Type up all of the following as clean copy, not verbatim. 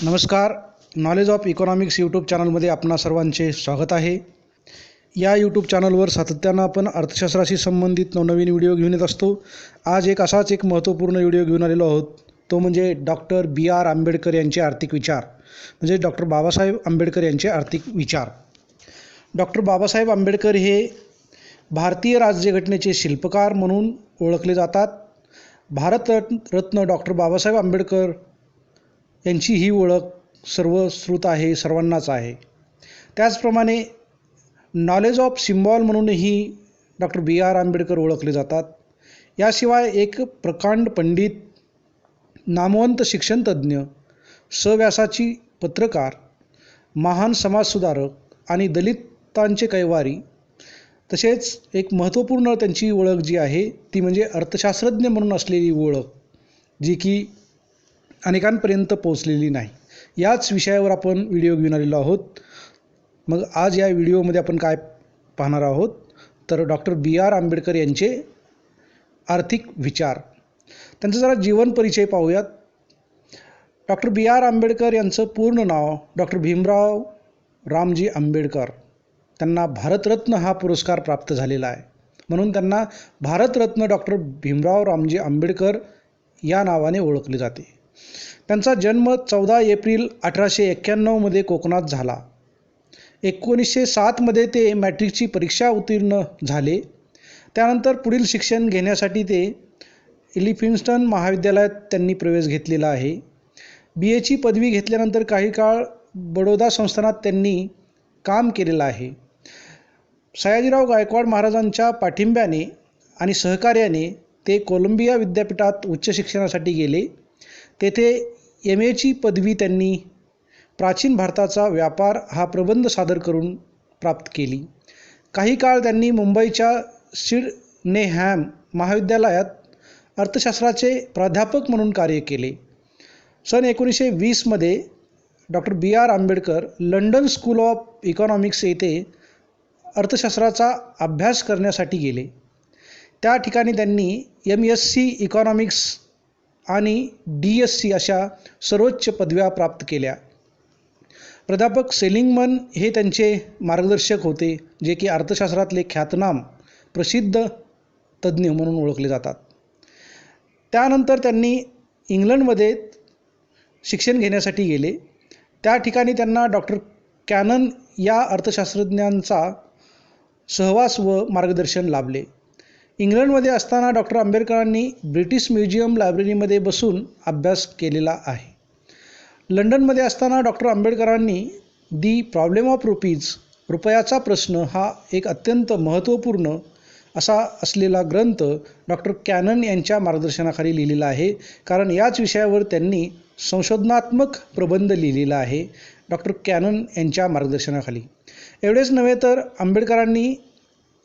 नमस्कार. Knowledge of economics YouTube चॅनलमध्ये आपणा सर्वांचे स्वागत आहे. या यूट्यूब चॅनलवर सातत्यानं आपण अर्थशास्त्राशी संबंधित नवनवीन व्हिडिओ घेऊन येत असतो. आज एक महत्त्वपूर्ण व्हिडिओ घेऊन आलेलो आहोत. तो म्हणजे डॉक्टर B.R. आंबेडकर यांचे आर्थिक विचार, म्हणजे डॉक्टर बाबासाहेब आंबेडकर यांचे आर्थिक विचार. डॉक्टर बाबासाहेब आंबेडकर हे भारतीय राज्यघटनेचे शिल्पकार म्हणून ओळखले जातात. भारतरत्न डॉक्टर बाबासाहेब आंबेडकर यांची ही ओळख सर्वश्रुत आहे, सर्वांनाच आहे. त्याचप्रमाणे नॉलेज ऑफ सिम्बॉल म्हणूनही डॉक्टर B.R. आंबेडकर ओळखले जातात. याशिवाय एक प्रकांड पंडित, नामवंत शिक्षणतज्ज्ञ, सव्यासाची पत्रकार, महान समाजसुधारक आणि दलितांचे कैवारी, तसेच एक महत्त्वपूर्ण त्यांची ओळख जी आहे ती म्हणजे अर्थशास्त्रज्ञ म्हणून असलेली ओळख, जी की अनेकांपर्यंत पोहोचलेली नाही. याच विषयावर आपण व्हिडिओ घेऊन आलेलो आहोत. मग आज या व्हिडिओमध्ये आपण काय पाहणार आहोत तर डॉक्टर B.R. आंबेडकर यांचे आर्थिक विचार. त्यांचं जरा जीवन परिचय पाहूयात. Doctor B.R. आंबेडकर यांचं पूर्ण नाव डॉक्टर भीमराव रामजी आंबेडकर. त्यांना भारतरत्न हा पुरस्कार प्राप्त झालेला आहे, म्हणून त्यांना भारतरत्न डॉक्टर भीमराव रामजी आंबेडकर या नावाने ओळखले जाते. त्यांचा जन्म 14 एप्रिल 1891 कोकणात झाला. 1907 ते मॅट्रिकची परीक्षा उत्तीर्ण झाले. त्यानंतर पुढील शिक्षण घेण्यासाठी ते एलिफिन्स्टन महाविद्यालयात त्यांनी प्रवेश घेतलेला आहे. BA पदवी घेतल्यानंतर काही काळ बडोदा संस्थानात त्यांनी काम केलेलं आहे. सयाजीराव गायकवाड महाराजांच्या पाठिंब्याने आणि सहकार्याने ते कोलंबिया विद्यापीठात उच्च शिक्षणासाठी गेले. तेथे MA पदवी त्यांनी प्राचीन भारताचा व्यापार हा प्रबंध सादर करून प्राप्त केली. काही काळ त्यांनी मुंबईच्या सिडनेहॅम महाविद्यालयात अर्थशास्त्राचे प्राध्यापक म्हणून कार्य केले. सन 1920 doctor B.R. Ambedkar London school of economics येथे अर्थशास्त्राचा अभ्यास करण्यासाठी गेले. त्या ठिकाणी त्यांनी MSc इकॉनॉमिक्स आणि DSc अशा सर्वोच्च पदव्या प्राप्त केल्या. प्राध्यापक सेलिंगमन हे त्यांचे मार्गदर्शक होते, जे की अर्थशास्त्रातले ख्यातनाम प्रसिद्ध तज्ज्ञ म्हणून ओळखले जातात. त्यानंतर त्यांनी इंग्लंडमध्ये शिक्षण घेण्यासाठी गेले. त्या ठिकाणी त्यांना डॉक्टर कॅनन या अर्थशास्त्रज्ञांचा सहवास व मार्गदर्शन लाभले. इंग्लंडमध्ये असताना डॉक्टर आंबेडकरांनी ब्रिटिश म्युझियम लायब्ररीमध्ये बसून अभ्यास केलेला आहे. लंडनमध्ये असताना डॉक्टर आंबेडकरांनी दी प्रॉब्लेम ऑफ रुपीज, रुपयाचा प्रश्न, हा एक अत्यंत महत्त्वपूर्ण असा असलेला ग्रंथ डॉक्टर कॅनन यांच्या मार्गदर्शनाखाली लिहिलेला आहे. कारण याच विषयावर त्यांनी संशोधनात्मक प्रबंध लिहिलेला आहे डॉक्टर कॅनन यांच्या मार्गदर्शनाखाली. एवढेच नव्हे तर आंबेडकरांनी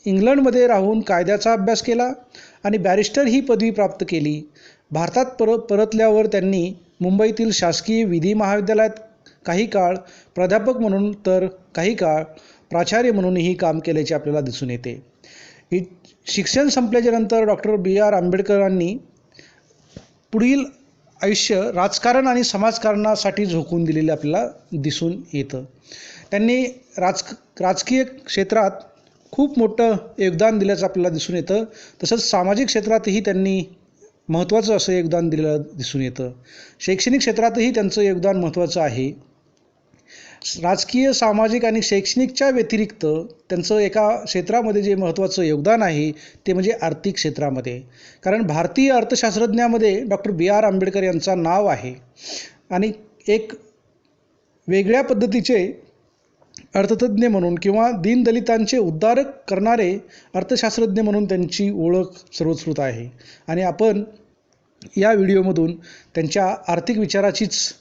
इंग्लंडमध्ये राहून कायद्याचा अभ्यास केला आणि बॅरिस्टर ही पदवी प्राप्त केली. भारतात परतल्यावर त्यांनी मुंबईतील शासकीय विधी महाविद्यालयात काही काळ प्राध्यापक म्हणून तर काही काळ प्राचार्य म्हणूनही काम केल्याचे आपल्याला दिसून येते. शिक्षण संपल्याच्यानंतर डॉक्टर B.R. आंबेडकरांनी पुढील आयुष्य राजकारण आणि समाजकारणासाठी झोकून दिलेले आपल्याला दिसून येतं. त्यांनी राजकीय क्षेत्रात खूप मोठं योगदान दिल्याचं आपल्याला दिसून येतं. तसंच सामाजिक क्षेत्रातही त्यांनी महत्त्वाचं असं योगदान दिलेलं दिसून येतं. शैक्षणिक क्षेत्रातही त्यांचं योगदान महत्त्वाचं आहे. राजकीय, सामाजिक आणि शैक्षणिकच्या व्यतिरिक्त त्यांचं एका क्षेत्रामध्ये जे महत्त्वाचं योगदान आहे ते म्हणजे आर्थिक क्षेत्रामध्ये. कारण भारतीय अर्थशास्त्रज्ञामध्ये डॉक्टर B.R. आंबेडकर यांचं नाव आहे आणि एक वेगळ्या पद्धतीचे अर्थतज्ज्ञ म्हणून किंवा दीनदलितांचे उद्धारक करणारे अर्थशास्त्रज्ञ म्हणून त्यांची ओळख सर्वश्रुत आहे. आणि आपण या व्हिडिओमधून त्यांच्या आर्थिक विचाराचीच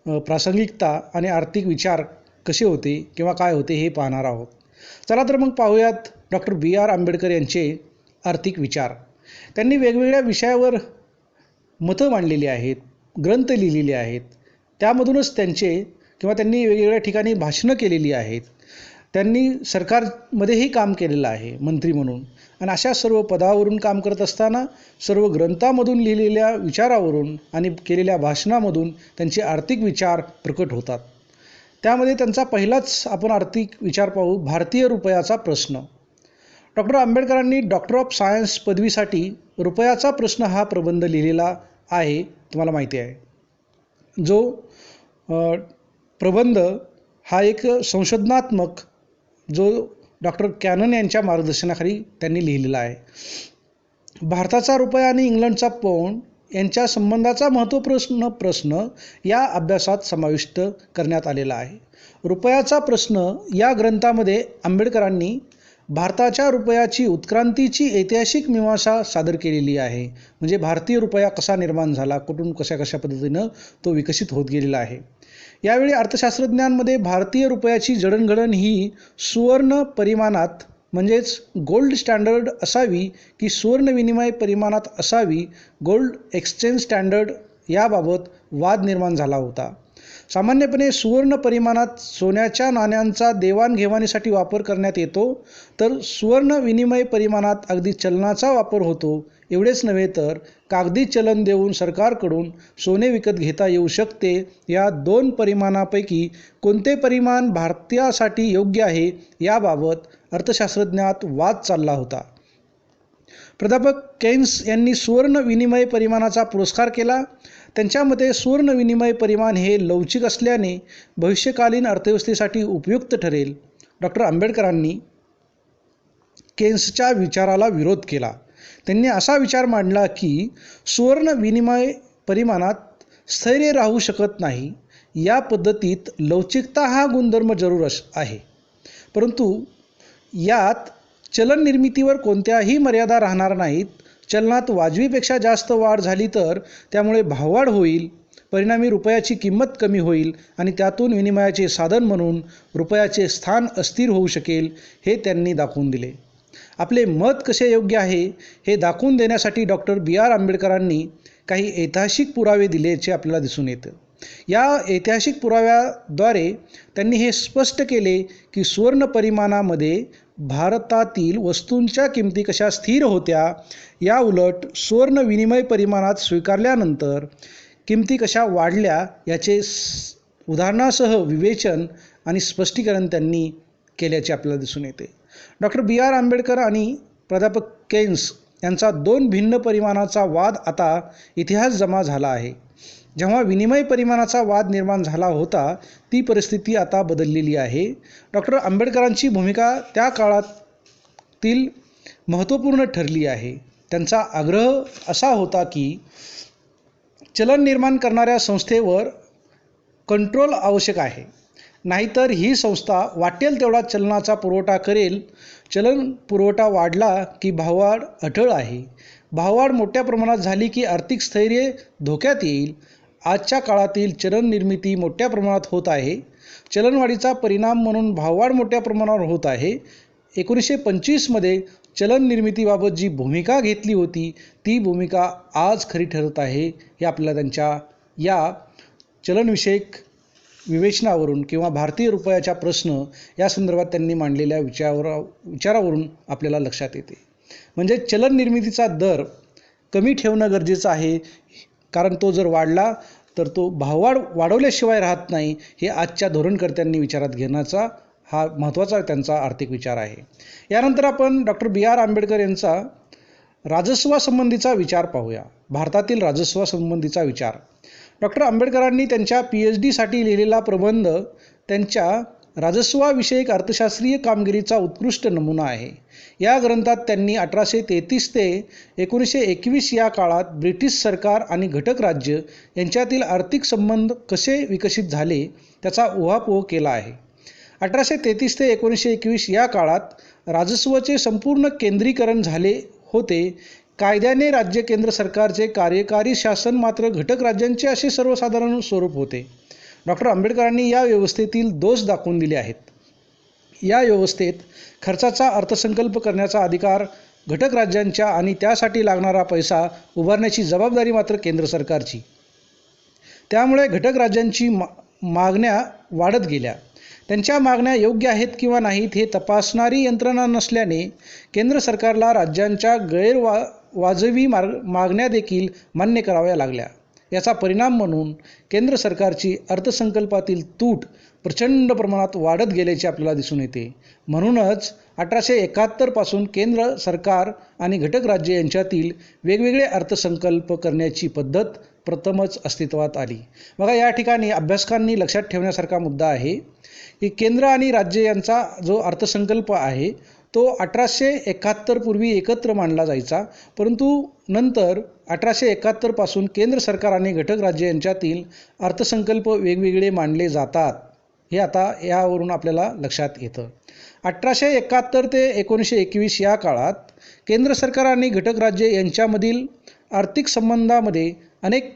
प्रासंगिकता आणि आर्थिक विचार कसे होते किंवा काय होते हे पाहणार आहोत. चला तर मग पाहूयात डॉक्टर B.R. आंबेडकर यांचे आर्थिक विचार. त्यांनी वेगवेगळ्या विषयावर मतं मांडलेली आहेत, ग्रंथ लिहिलेले आहेत. त्यामधूनच त्यांनी वेगवेगळ्या ठिकाणी भाषणं केलेली आहेत. त्यांनी सरकारमध्येही काम केलेलं आहे मंत्री म्हणून, आणि अशा सर्व पदावरून काम करत असताना सर्व ग्रंथामधून लिहिलेल्या विचारावरून आणि केलेल्या भाषणामधून त्यांचे आर्थिक विचार प्रकट होतात. त्यामध्ये त्यांचा पहिलाच आपण आर्थिक विचार पाहू, भारतीय रुपयाचा प्रश्न. डॉक्टर आंबेडकरांनी डॉक्टर ऑफ सायन्स पदवीसाठी रुपयाचा प्रश्न हा प्रबंध लिहिलेला आहे, तुम्हाला माहिती आहे. जो प्रबंध हा एक संशोधनात्मक जो डॉक्टर कॅनन यांच्या मार्गदर्शनाखाली त्यांनी लिहिलेला आहे. भारताचा रुपया आणि इंग्लंडचा पाऊंड यांच्या संबंधाचा महत्त्वपूर्ण प्रश्न या अभ्यासात समाविष्ट करण्यात आलेला आहे. रुपयाचा प्रश्न या ग्रंथामध्ये आंबेडकरांनी भारताच्या रुपयाची उत्क्रांतीची ऐतिहासिक मीमांसा सादर केलेली आहे. म्हणजे भारतीय रुपया कसा निर्माण झाला, कुठून कशा पद्धतीनं तो विकसित होत गेलेला आहे. यावेळी अर्थशास्त्रज्ञांमध्ये भारतीय रुपयाची जडणघडण ही सुवर्ण परिमाणात म्हणजेच गोल्ड स्टँडर्ड असावी की सुवर्ण विनिमय परिमाणात असावी, गोल्ड एक्सचेंज स्टँडर्ड याबाबत वाद निर्माण झाला होता. सामान्यपणे सुवर्ण परिमाणात सोन्याच्या नाण्यांचा देवाणघेवाणीसाठी वापर करण्यात येतो, तर सुवर्ण विनिमय परिमाणात अगदी चलनाचा वापर होतो. एवढेच नव्हे तर कागदी चलन देऊन सरकारकडून सोने विकत घेता येऊ शकते. या दोन परिमाणापैकी कोणते परिमाण भारतासाठी योग्य आहे याबाबत अर्थशास्त्रज्ञात वाद चालला होता. प्राध्यापक केन्स यांनी सुवर्ण विनिमय परिमाणाचा पुरस्कार केला. त्यांच्या मते सुवर्ण विनिमय परिमाण हे लवचिक असल्याने भविष्यकालीन अर्थव्यवस्थेसाठी उपयुक्त ठरेल. डॉक्टर आंबेडकरांनी केन्सच्या विचाराला विरोध केला. त्यांनी असा विचार मांडला की सुवर्ण विनिमय परिमाणात स्थैर्य राहू शकत नाही. या पद्धतीत लवचिकता हा गुणधर्म जरूर आहे, परंतु यात चलन निर्मितीवर कोणत्याही मर्यादा राहणार नाहीत. चलनात वाजवीपेक्षा जास्त वाढ झाली तर त्यामुळे भाववाढ होईल, परिणामी रुपयाची किंमत कमी होईल आणि त्यातून विनिमयाचे साधन म्हणून रुपयाचे स्थान अस्थिर होऊ शकेल, हे त्यांनी दाखवून दिले. आपले मत कसे योग्य आहे हे दाखवून देण्यासाठी डॉक्टर B.R. आंबेडकरांनी काही ऐतिहासिक पुरावे दिल्याचे आपल्याला दिसून येतं. या ऐतिहासिक पुराव्याद्वारे त्यांनी हे स्पष्ट केले की सुवर्ण परिमाणामध्ये भारतातील वस्तूंच्या किमती कशा स्थिर होत्या, या उलट सुवर्ण विनिमय परिमाणात स्वीकारल्यानंतर किमती कशा वाढल्या याचे उदाहरणासह विवेचन आणि स्पष्टीकरण त्यांनी केल्याचे आपल्याला दिसून येते. Doctor B.R. आंबेडकर आणि प्राध्यापक केन्स यांचा दोन भिन्न परिमाणाचा वाद आता इतिहास जमा झाला आहे. जेव्हा विनिमय परिमाणाचा वाद निर्माण झाला होता ती परिस्थिती आता बदललेली आहे. डॉक्टर आंबेडकरांची भूमिका त्या काळातील महत्त्वपूर्ण ठरली आहे. त्यांचा आग्रह असा होता की चलन निर्माण करणाऱ्या संस्थेवर कंट्रोल आवश्यक आहे, नाहीतर ही संस्था वाटेल तेवढा चलनाचा पुरवठा करेल. चलन पुरवठा वाढला की भाववाढ अटळ आहे. भाववाढ मोठ्या प्रमाणात झाली की आर्थिक स्थैर्य धोक्यात येईल. आजच्या काळातील चलन निर्मिती मोठ्या प्रमाणात होत आहे. चलनवाढीचा परिणाम म्हणून भाववाढ मोठ्या प्रमाणावर होत आहे. 1925मध्ये चलन निर्मितीबाबत जी भूमिका घेतली होती ती भूमिका आज खरी ठरत आहे. हे आपल्याला त्यांच्या या चलनविषयक विवेचनावरून किंवा भारतीय रुपयाचा प्रश्न या संदर्भात त्यांनी मांडलेल्या विचारावरून आपल्याला लक्षात येते. म्हणजे चलन निर्मितीचा दर कमी ठेवणं गरजेचं आहे, कारण तो जर वाढला तर तो भाववाढ वाढवल्याशिवाय राहत नाही. हे आजच्या धोरणकर्त्यांनी विचारात घेण्याचा हा महत्त्वाचा त्यांचा आर्थिक विचार आहे. यानंतर आपण डॉक्टर B.R. आंबेडकर यांचा राजस्वासंबंधीचा विचार पाहूया. भारतातील राजस्वासंबंधीचा विचार. डॉक्टर आंबेडकरांनी त्यांच्या PhD लिहिलेला प्रबंध त्यांच्या राजस्वाविषयक अर्थशास्त्रीय कामगिरीचा उत्कृष्ट नमुना आहे. या ग्रंथात त्यांनी 1833 ते 1921 या काळात ब्रिटिश सरकार आणि घटक राज्य यांच्यातील आर्थिक संबंध कसे विकसित झाले त्याचा उहापोह केला आहे. 1833 ते 1921 या काळात राजस्वाचे संपूर्ण केंद्रीकरण झाले होते. कायद्याने राज्य केंद्र सरकारचे कार्यकारी शासन मात्र घटक राज्यांचे असे सर्वसाधारण स्वरूप होते. डॉक्टर आंबेडकरांनी या व्यवस्थेतील दोष दाखवून दिले आहेत. या व्यवस्थेत खर्चाचा अर्थसंकल्प करण्याचा अधिकार घटक राज्यांच्या आणि त्यासाठी लागणारा पैसा उभारण्याची जबाबदारी मात्र केंद्र सरकारची. त्यामुळे घटक राज्यांची मागण्या वाढत गेल्या. त्यांच्या मागण्या योग्य आहेत किंवा नाहीत हे तपासणारी यंत्रणा नसल्याने केंद्र सरकारला राज्यांच्या वाजवी मागण्या देखील मान्य कराव्या लागल्या. याचा परिणाम म्हणून केंद्र सरकारची अर्थसंकल्पातील तूट प्रचंड प्रमाणात वाढत गेल्याचे आपल्याला दिसून येते. म्हणूनच 1871 पासून केंद्र सरकार आणि घटक राज्य यांच्यातील वेगवेगळे अर्थसंकल्प करण्याची पद्धत प्रथमच अस्तित्वात आली. बघा, या ठिकाणी अभ्यासकांनी लक्षात ठेवण्यासारखा मुद्दा आहे की केंद्र आणि राज्य यांचा जो अर्थसंकल्प आहे तो 1871 पूर्वी एकत्र मांडला जायचा, परंतु नंतर 1871 पासून केंद्र सरकार आणि घटक राज्य यांच्यातील अर्थसंकल्प वेगवेगळे मांडले जातात. हे आता यावरून आपल्याला लक्षात येतं. 1871 ते 1921 या काळात केंद्र सरकार आणि घटक राज्य यांच्यामधील आर्थिक संबंधामध्ये अनेक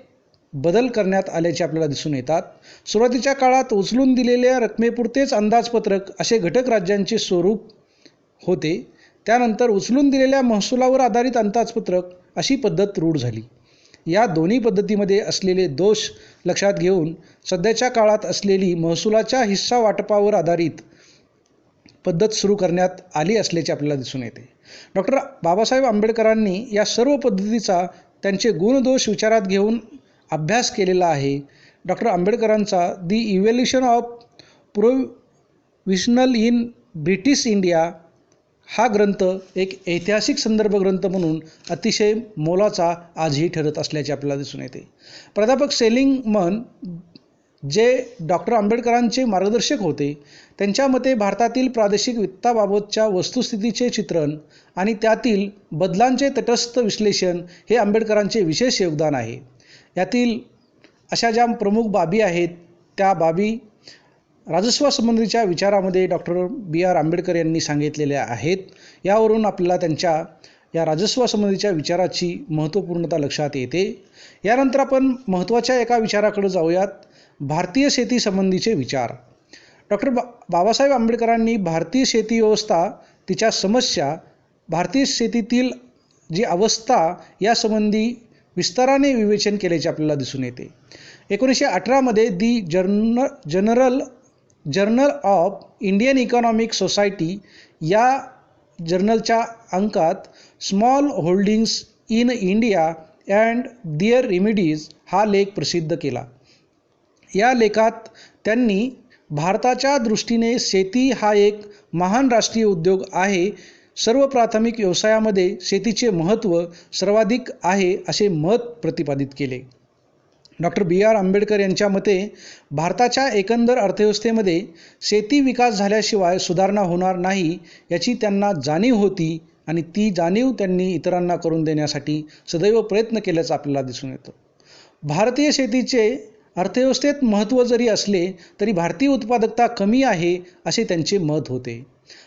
बदल करण्यात आल्याचे आपल्याला दिसून येतात. सुरुवातीच्या काळात उचलून दिलेल्या रकमेपुरतेच अंदाजपत्रक असे घटक राज्यांचे स्वरूप होते. त्यानंतर उचलून दिलेल्या महसुलावर आधारित अंदाजपत्रक अशी पद्धत रूढ झाली. या दोन्ही पद्धतीमध्ये असलेले दोष लक्षात घेऊन सध्याच्या काळात असलेली महसुलाच्या हिस्सा वाटपावर आधारित पद्धत सुरू करण्यात आली असल्याचे आपल्याला दिसून येते. डॉक्टर बाबासाहेब आंबेडकरांनी या सर्व पद्धतीचा त्यांचे गुणदोष विचारात घेऊन अभ्यास केलेला आहे. डॉक्टर आंबेडकरांचा the evolution of provisional in British India हा ग्रंथ एक ऐतिहासिक संदर्भ ग्रंथ म्हणून अतिशय मोलाचा आजही ठरत असल्याचे आपल्याला दिसून येते. प्राध्यापक सेलिंगमन जे डॉक्टर आंबेडकरांचे मार्गदर्शक होते, त्यांच्या मते भारतातील प्रादेशिक वित्ताबाबतच्या वस्तुस्थितीचे चित्रण आणि त्यातील बदलांचे तटस्थ विश्लेषण हे आंबेडकरांचे विशेष योगदान आहे. यातील अशा ज्या प्रमुख बाबी आहेत त्या बाबी राजस्वासंबंधीच्या विचारामध्ये डॉक्टर B.R. आंबेडकर यांनी सांगितलेल्या आहेत. यावरून आपल्याला त्यांच्या या राजस्वासंबंधीच्या विचाराची महत्त्वपूर्णता लक्षात येते. यानंतर आपण महत्त्वाच्या एका विचाराकडे जाऊयात, भारतीय शेतीसंबंधीचे विचार. डॉक्टर बाबासाहेब आंबेडकरांनी भारतीय शेती व्यवस्था, तिच्या समस्या, भारतीय शेतीतील जी अवस्था यासंबंधी विस्ताराने विवेचन केल्याचे आपल्याला दिसून येते. 1918 the journal of Indian economic society या जर्नलच्या अंकात small holdings in India and their remedies हा लेख प्रसिद्ध केला. या लेखात त्यांनी भारताच्या दृष्टीने शेती हा एक महान राष्ट्रीय उद्योग आहे, सर्व प्राथमिक व्यवसायामध्ये शेतीचे महत्त्व सर्वाधिक आहे असे मत प्रतिपादित केले. Doctor B.R. आंबेडकर यांच्या मते भारताच्या एकंदर अर्थव्यवस्थेमध्ये शेती विकास झाल्याशिवाय सुधारणा होणार नाही याची त्यांना जाणीव होती आणि ती जाणीव त्यांनी इतरांना करून देण्यासाठी सदैव प्रयत्न केल्याचं आपल्याला दिसून येतं. भारतीय शेतीचे अर्थव्यवस्थेत महत्त्व जरी असले तरी भारतीय उत्पादकता कमी आहे असे त्यांचे मत होते.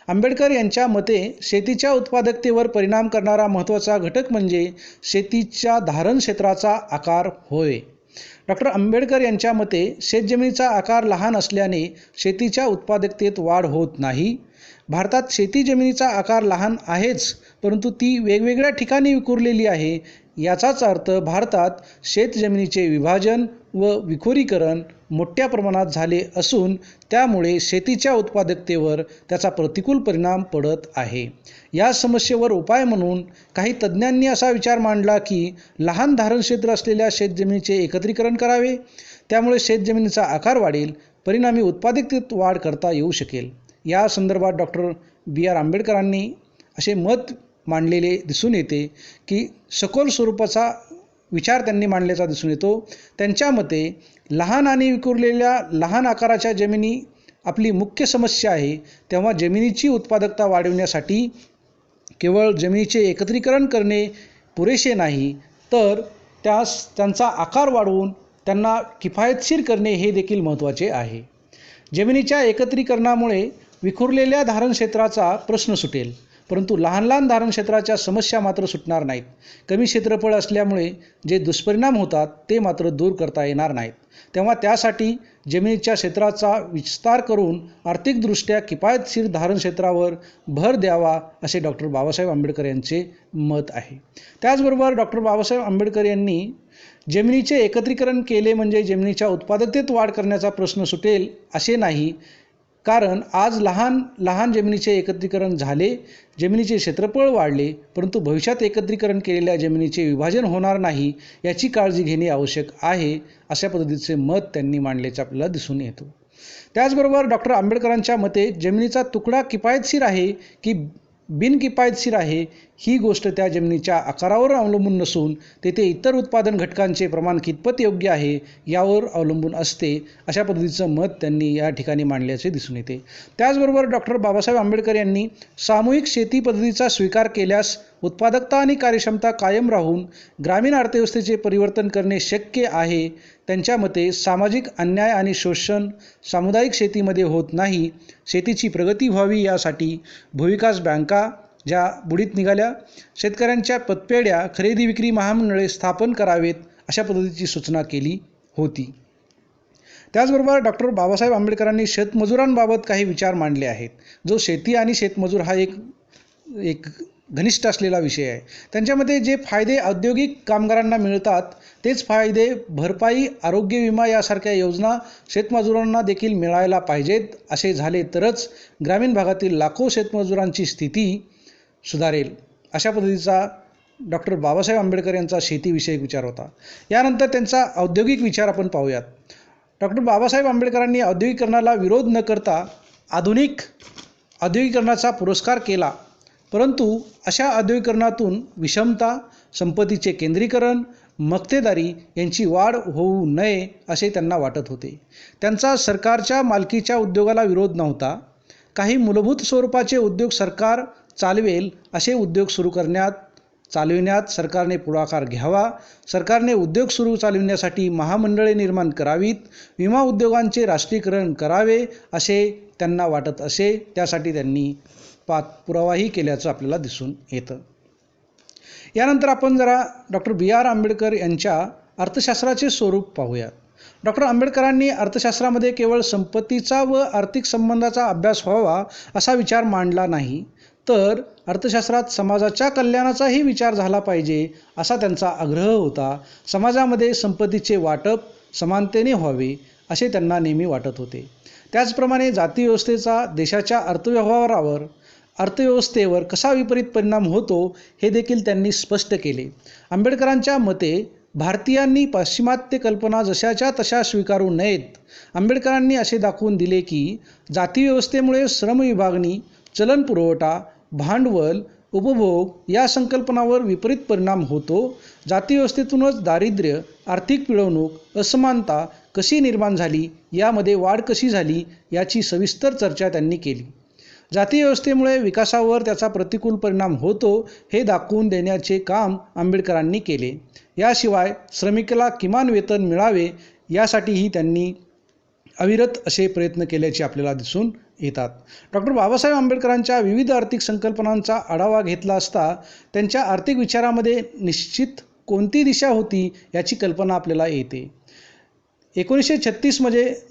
आंबेडकर यांच्या मते शेतीच्या उत्पादकतेवर परिणाम करणारा महत्त्वाचा घटक म्हणजे शेतीच्या धारण क्षेत्राचा आकार होय. डॉक्टर आंबेडकर यांच्या मते शेतजमिनीचा आकार लहान असल्याने शेतीच्या उत्पादकतेत वाढ होत नाही. भारतात शेती जमिनीचा आकार लहान आहेच, परंतु ती वेगवेगळ्या ठिकाणी विखुरलेली आहे. याचाच अर्थ भारतात शेतजमिनीचे विभाजन व विखुरीकरण मोठ्या प्रमाणात झाले असून त्यामुळे शेतीच्या उत्पादकतेवर त्याचा प्रतिकूल परिणाम पडत आहे. या समस्येवर उपाय म्हणून काही तज्ज्ञांनी असा विचार मांडला की लहान धारणक्षेत्र असलेल्या शेतजमिनीचे एकत्रीकरण करावे, त्यामुळे शेतजमिनीचा आकार वाढेल, परिणामी उत्पादकतेत वाढ करता येऊ शकेल. या संदर्भात डॉक्टर B.R. आंबेडकरांनी असे मत मांडलेले दिसून येते की सखोल स्वरूपाचा विचार त्यांनी मांडल्याचा दिसून येतो. त्यांच्या मते लहान आणि विखुरलेल्या लहान आकाराच्या जमिनी आपली मुख्य समस्या आहे, तेव्हा जमिनीची उत्पादकता वाढविण्यासाठी केवळ जमिनीचे एकत्रीकरण करणे पुरेसे नाही, तर त्यांचा आकार वाढवून त्यांना किफायतशीर करणे हे देखील महत्त्वाचे आहे. जमिनीच्या एकत्रीकरणामुळे विखुरलेल्या धारणक्षेत्राचा प्रश्न सुटेल, परंतु लहान लहान धारणक्षेत्राच्या समस्या मात्र सुटणार नाहीत. कमी क्षेत्रफळ असल्यामुळे जे दुष्परिणाम होतात ते मात्र दूर करता येणार नाहीत. तेव्हा त्यासाठी जमिनीच्या क्षेत्राचा विस्तार करून आर्थिकदृष्ट्या किफायतशीर धारणक्षेत्रावर भर द्यावा असे डॉक्टर बाबासाहेब आंबेडकर यांचे मत आहे. त्याचबरोबर डॉक्टर बाबासाहेब आंबेडकर यांनी जमिनीचे एकत्रीकरण केले म्हणजे जमिनीच्या उत्पादकतेत वाढ करण्याचा प्रश्न सुटेल असे नाही. कारण आज लहान लहान जमिनीचे एकत्रीकरण झाले, जमिनीचे क्षेत्रफळ वाढले, परंतु भविष्यात एकत्रीकरण केलेल्या जमिनीचे विभाजन होणार नाही याची काळजी घेणे आवश्यक आहे, अशा पद्धतीचे मत त्यांनी मांडल्याचे आपल्याला दिसून येतो. त्याचबरोबर डॉक्टर आंबेडकरांच्या मते जमिनीचा तुकडा किफायतशीर आहे की बिनकिफायतशीर आहे ही गोष्ट त्या जमिनीच्या आकारावर अवलंबून नसून तेथे इतर उत्पादन घटकांचे प्रमाण कितपत योग्य आहे यावर अवलंबून असते, अशा पद्धतीचं मत त्यांनी या ठिकाणी मांडल्याचे दिसून येते. त्याचबरोबर डॉक्टर बाबासाहेब आंबेडकर यांनी सामूहिक शेती पद्धतीचा स्वीकार केल्यास उत्पादकता आणि कार्यक्षमता कायम राहून ग्रामीण अर्थव्यवस्थेचे परिवर्तन करणे शक्य आहे. त्यांच्या मते सामाजिक अन्याय आणि शोषण सामुदायिक शेतीमध्ये होत नाही. शेतीची प्रगती व्हावी यासाठी भूविकास बँका ज्या बुडीत निघाल्या, शेतकऱ्यांच्या पतपेढ्या, खरेदी विक्री महामंडळे स्थापन करावेत, अशा पद्धतीची सूचना केली होती. त्याचबरोबर डॉक्टर बाबासाहेब आंबेडकरांनी शेतमजुरांबाबत काही विचार मांडले आहेत. जो शेती आणि शेतमजूर हा एक घनिष्ठ असलेला विषय आहे. त्यांच्यामध्ये जे फायदे औद्योगिक कामगारांना मिळतात तेच फायदे भरपाई, आरोग्य विमा यासारख्या योजना शेतमजुरांना देखील मिळायला पाहिजेत. असे झाले तरच ग्रामीण भागातील लाखो शेतमजुरांची स्थिती सुधारेल, अशा पद्धतीचा डॉक्टर बाबासाहेब आंबेडकर यांचा शेतीविषयक विचार होता. यानंतर त्यांचा औद्योगिक विचार आपण पाहूयात. डॉक्टर बाबासाहेब आंबेडकरांनी औद्योगिकरणाला विरोध न करता औद्योगिकरणाचा पुरस्कार केला, परंतु अशा औद्योगिकरणातून विषमता, संपत्तीचे केंद्रीकरण, मक्तेदारी यांची वाढ होऊ नये असे त्यांना वाटत होते. त्यांचा सरकारच्या मालकीच्या उद्योगाला विरोध नव्हता. काही मूलभूत स्वरूपाचे उद्योग सरकार चालवेल असे उद्योग चालविण्यात सरकारने पुढाकार घ्यावा. सरकारने उद्योग चालविण्यासाठी महामंडळे निर्माण करावीत. विमा उद्योगांचे राष्ट्रीयकरण करावे असे त्यांना वाटत असे. त्यासाठी त्यांनी पाठपुरावाही केल्याचं आपल्याला दिसून येतं. यानंतर आपण जरा डॉक्टर B.R. आंबेडकर यांच्या अर्थशास्त्राचे स्वरूप पाहूया. डॉक्टर आंबेडकरांनी अर्थशास्त्रामध्ये केवळ संपत्तीचा व आर्थिक संबंधाचा अभ्यास व्हावा असा विचार मांडला नाही, तर अर्थशास्त्रात समाजाच्या कल्याणाचाही विचार झाला पाहिजे असा त्यांचा आग्रह होता. समाजामध्ये संपत्तीचे वाटप समानतेने व्हावे असे त्यांना नेहमी वाटत होते. त्याचप्रमाणे जातीव्यवस्थेचा देशाच्या अर्थव्यवस्थेवर कसा विपरीत परिणाम होतो हे देखील त्यांनी स्पष्ट केले. आंबेडकरांच्या मते भारतीयांनी पाश्चिमात्य कल्पना जशाच्या तशा स्वीकारू नयेत. आंबेडकरांनी असे दाखवून दिले की जातीव्यवस्थेमुळे श्रमविभागणी, चलनपुरवठा, भांडवल, उपभोग या संकल्पनावर विपरीत परिणाम होतो. जातीव्यवस्थेतूनच दारिद्र्य, आर्थिक पिळवणूक, असमानता कशी निर्माण झाली, यामध्ये वाढ कशी झाली याची सविस्तर चर्चा त्यांनी केली. जातीव्यवस्थेमुळे विकासावर त्याचा प्रतिकूल परिणाम होतो हे दाखवून देण्याचे काम आंबेडकरांनी केले. याशिवाय श्रमिकाला किमान वेतन मिळावे यासाठीही त्यांनी अविरत असे प्रयत्न केल्याचे आपल्याला दिसून येतात. डॉक्टर बाबासाहेब आंबेडकरांच्या विविध आर्थिक संकल्पनांचा आढावा घेतला असता त्यांच्या आर्थिक विचारामध्ये निश्चित कोणती दिशा होती याची कल्पना आपल्याला येते. 1936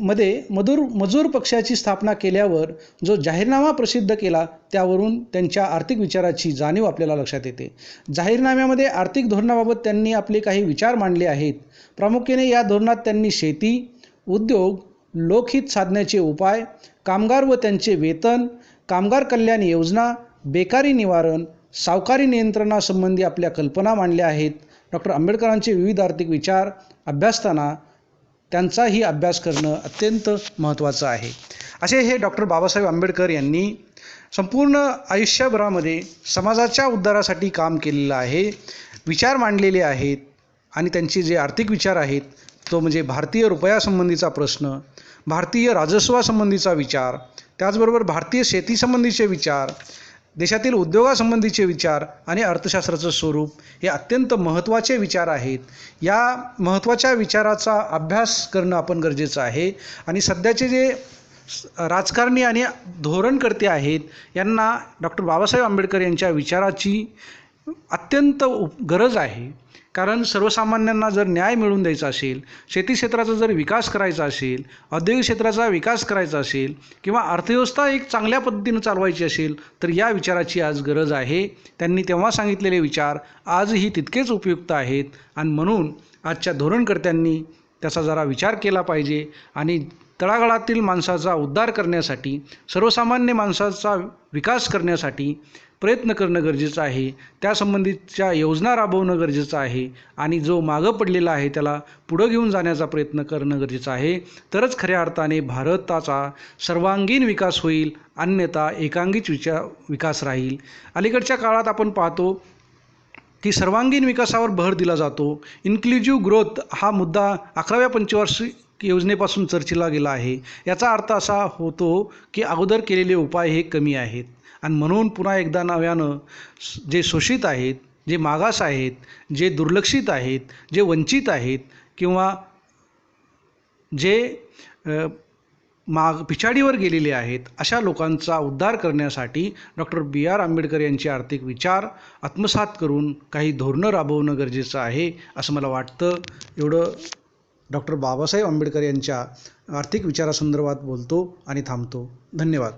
मध्ये मजूर पक्षाची स्थापना केल्यावर जो जाहीरनामा प्रसिद्ध केला त्यावरून त्यांच्या आर्थिक विचाराची जाणीव आपल्याला लक्षात येते. जाहीरनाम्यामध्ये आर्थिक धोरणाबाबत त्यांनी आपले काही विचार मांडले आहेत. प्रामुख्याने या धोरणात त्यांनी शेती, उद्योग, लोकहित साधण्याचे उपाय, कामगार व त्यांचे वेतन, कामगार कल्याण योजना, बेकारी निवारण, सावकारी नियंत्रणासंबंधी आपल्या कल्पना मांडल्या आहेत. डॉक्टर आंबेडकरांचे विविध आर्थिक विचार अभ्यासताना त्यांचाही अभ्यास करणं अत्यंत महत्त्वाचं आहे. असे हे डॉक्टर बाबासाहेब आंबेडकर यांनी संपूर्ण आयुष्यभरामध्ये समाजाच्या उद्धारासाठी काम केलेलं आहे, विचार मांडलेले आहेत. आणि त्यांचे जे आर्थिक विचार आहेत तो म्हणजे भारतीय रुपयासंबंधीचा प्रश्न, भारतीय राजस्वासंबंधीचा विचार, त्याचबरोबर भारतीय शेतीसंबंधीचे विचार, देशातील उद्योगासंबंधीचे विचार आणि अर्थशास्त्राचं स्वरूप हे अत्यंत महत्त्वाचे विचार आहेत. या महत्त्वाच्या विचाराचा अभ्यास करणं आपण गरजेचं आहे. आणि सध्याचे जे राजकारणी आणि धोरणकर्ते आहेत यांना डॉक्टर बाबासाहेब आंबेडकर यांच्या विचाराची अत्यंत गरज आहे. कारण सर्वसामान्यांना जर न्याय मिळवून द्यायचा असेल, शेती क्षेत्राचा जर विकास करायचा असेल, औद्योगिक क्षेत्राचा विकास करायचा असेल किंवा अर्थव्यवस्था एक चांगल्या पद्धतीनं चालवायची असेल तर या विचाराची आज गरज आहे. त्यांनी तेव्हा सांगितलेले विचार आजही तितकेच उपयुक्त आहेत आणि म्हणून आजच्या धोरणकर्त्यांनी त्याचा जरा विचार केला पाहिजे आणि तळागाळातील माणसाचा उद्धार करण्यासाठी, सर्वसामान्य माणसाचा विकास करण्यासाठी प्रयत्न करणं गरजेचं आहे. त्यासंबंधीच्या योजना राबवणं गरजेचं आहे आणि जो मागं पडलेला आहे त्याला पुढं घेऊन जाण्याचा प्रयत्न करणं गरजेचं आहे. तरच खऱ्या अर्थाने भारताचा सर्वांगीण विकास होईल, अन्यथा एकांगीच विकास राहील. अलीकडच्या काळात आपण पाहतो की सर्वांगीण विकासावर भर दिला जातो. इन्क्लुझिव्ह ग्रोथ हा मुद्दा 11व्या पंचवार्षिक योजनेपासून चर्चेला गेला आहे. याचा अर्थ असा होतो की अगोदर केलेले उपाय हे कमी आहेत आणि म्हणून पुन्हा एकदा नव्यानं जे शोषित आहेत, जे मागास आहेत, जे दुर्लक्षित आहेत, जे वंचित आहेत किंवा जे पिछाडीवर गेलेले आहेत, अशा लोकांचा उद्धार करण्यासाठी डॉक्टर B.R. आंबेडकर यांचे आर्थिक विचार आत्मसात करून काही धोरणं राबवणं गरजेचं आहे असं मला वाटतं. एवढं डॉक्टर बाबासाहेब आंबेडकर यांच्या आर्थिक विचारासंदर्भात बोलतो आणि थांबतो. धन्यवाद.